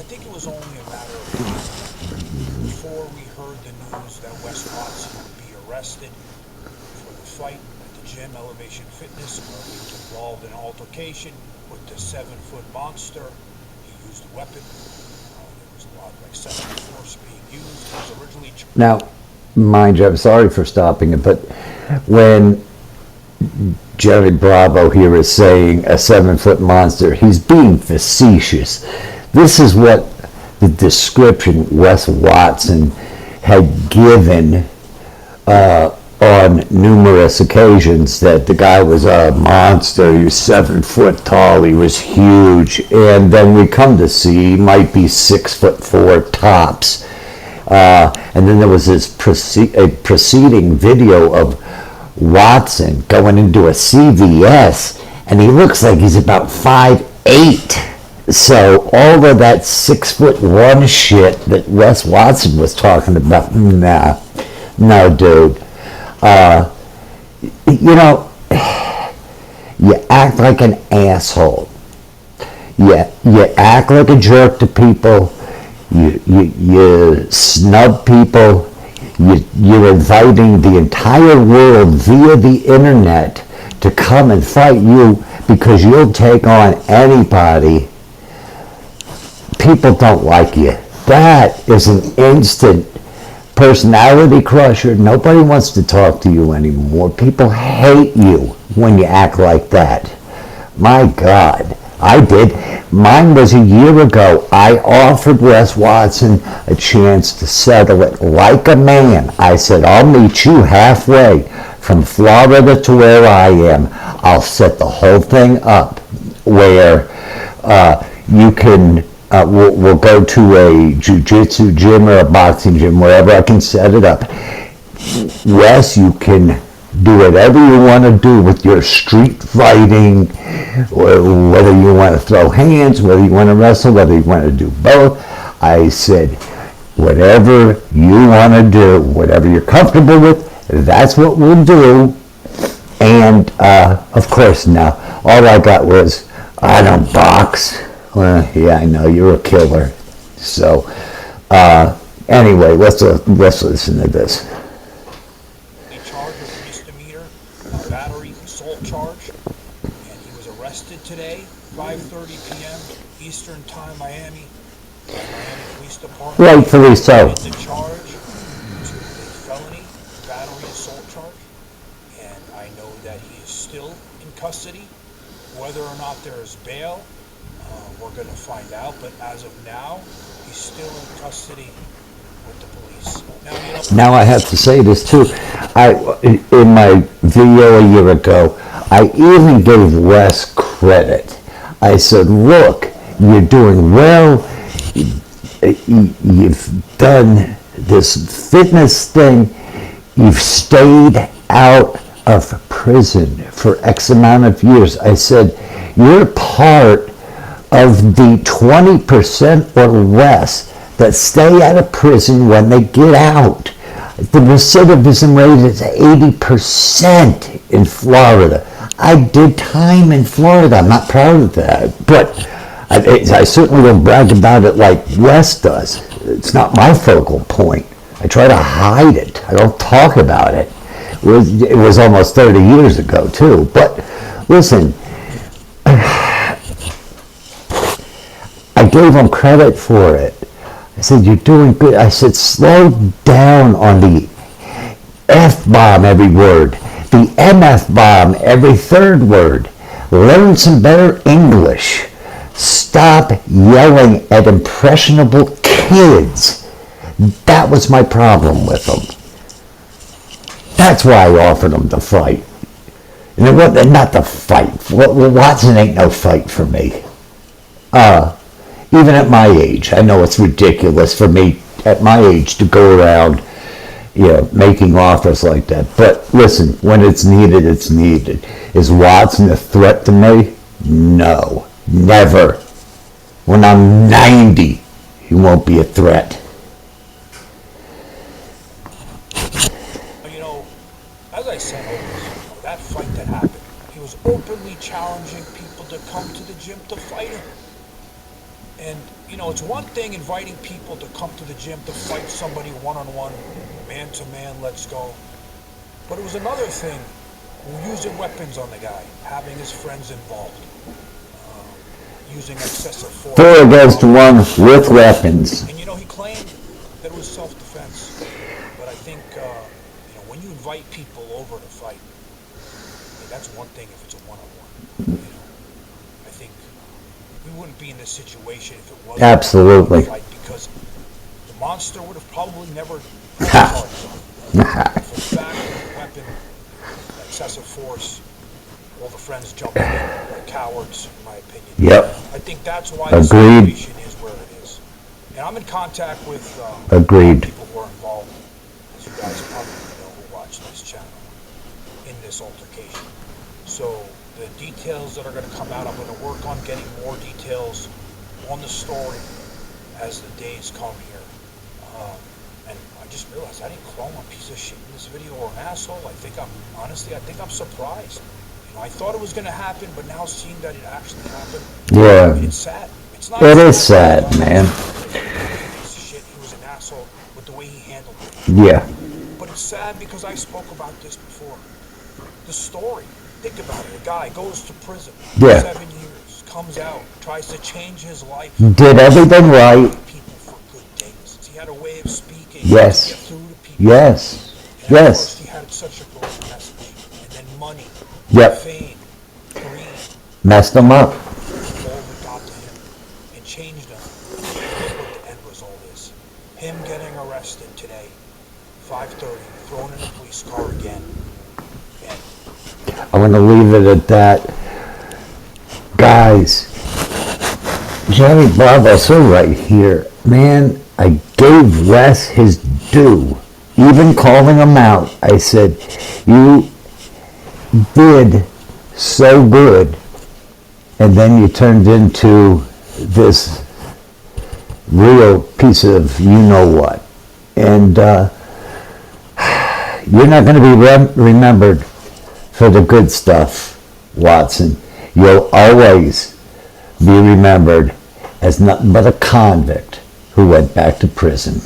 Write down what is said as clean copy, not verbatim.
think it was only a matter of time before we heard the news that Wes Watson would be arrested for the fight at the gym, Elevation Fitness, where he was involved in an altercation with the 7-foot monster. He used a weapon. There was a lot of excessive force being used. He was originally... Now, mind you, I'm sorry for stopping it, but when Jerry Bravo here is saying a 7-foot monster, he's being facetious. This is what the description Wes Watson had given on numerous occasions, that the guy was a monster, he was 7 foot tall, he was huge, and then we come to see he might be 6'4" tops. And then there was this preceding video of Watson going into a CVS, and he looks like he's about 5'8". So all of that 6'1" shit that Wes Watson was talking about, nah, no, dude. You know, you act like an asshole. You act like a jerk to people. You snub people. You're inviting the entire world via the internet to come and fight you because you'll take on anybody. People don't like you. That is an instant personality crusher. Nobody wants to talk to you anymore. People hate you when you act like that. My God, I did. Mine was a year ago. I offered Wes Watson a chance to settle it like a man. I said, I'll meet you halfway from Florida to where I am. I'll set the whole thing up where you can, we'll go to a jiu-jitsu gym or a boxing gym, wherever I can set it up. Wes, you can do whatever you want to do with your street fighting, or whether you want to throw hands, whether you want to wrestle, whether you want to do both. I said, whatever you want to do, whatever you're comfortable with, that's what we'll do. And of course, now all I got was, I don't box. Well, yeah, I know, you're a killer. So anyway, let's listen to this. Battery assault charge, and he was arrested today, 5:30 p.m. Eastern Time, Miami Police Department. Rightfully so. The charge to a felony battery assault charge, and I know that he is still in custody. Whether or not there is bail, we're going to find out. But as of now, he's still in custody with the police. Now I have to say this too. In my video a year ago, I even gave Wes credit. I said, look, you're doing well. You've done this fitness thing. You've stayed out of prison for X amount of years. I said, you're part of the 20% or less that stay out of prison when they get out. The recidivism rate is 80% in Florida. I did time in Florida. I'm not proud of that, but I certainly don't brag about it like Wes does. It's not my focal point. I try to hide it. I don't talk about it. It was almost 30 years ago, too. But listen, I gave him credit for it. I said, you're doing good. I said, slow down on the F-bomb every word, the MF-bomb every third word. Learn some better English. Stop yelling at impressionable kids. That was my problem with him. That's why I offered him the fight. And it wasn't, not the fight. Watson ain't no fight for me. Even at my age, I know it's ridiculous for me at my age to go around, making offers like that. But listen, when it's needed, it's needed. Is Watson a threat to me? No, never. When I'm 90, he won't be a threat. As I said, that fight that happened, he was openly challenging people to come to the gym to fight him. And, it's one thing inviting people to come to the gym to fight somebody one-on-one, man-to-man, let's go. But it was another thing using weapons on the guy, having his friends involved, using excessive force. 4 against 1 with weapons. And, he claimed that it was self-defense. But I think, when you invite people over to fight, that's one thing if it's a one-on-one. I think we wouldn't be in this situation if it wasn't Absolutely. a fight, because the monster would have probably never had charges on him. For the fact that the weapon, excessive force, all the friends jumping in like cowards, in my opinion. Yep. I think that's why the Agreed. situation is where it is. And I'm in contact with Agreed. people who are involved, as you guys probably know who watch this channel, in this altercation. So the details that are going to come out, I'm going to work on getting more details on the story as the days come here. And I just realized I didn't call him a piece of shit in this video, or an asshole. I think I'm surprised. I thought it was going to happen, but now seeing that it actually happened, Yeah. it's sad. It's not. It is sad, man. Piece of shit. He was an asshole with the way he handled it. Yeah. But it's sad because I spoke about this before. The story. Think about it. A guy goes to prison. Yeah. 7 years. Comes out. Tries to change his life. Did everything right. People for good things. He had a way of speaking. Yes. To get through to people. Yes. And of Yes. course, he had such a great message. And then money. Yep. Fame. Greed. Messed them up. All that got to him and changed him. Look what the end result is. Him getting arrested today, 5:30, thrown in a police car again. And I'm going to leave it at that. Guys, Jerry Bravo's right here. Man, I gave Wes his due. Even calling him out, I said, you did so good, and then you turned into this real piece of you-know-what. And you're not going to be remembered for the good stuff, Watson. You'll always be remembered as nothing but a convict who went back to prison.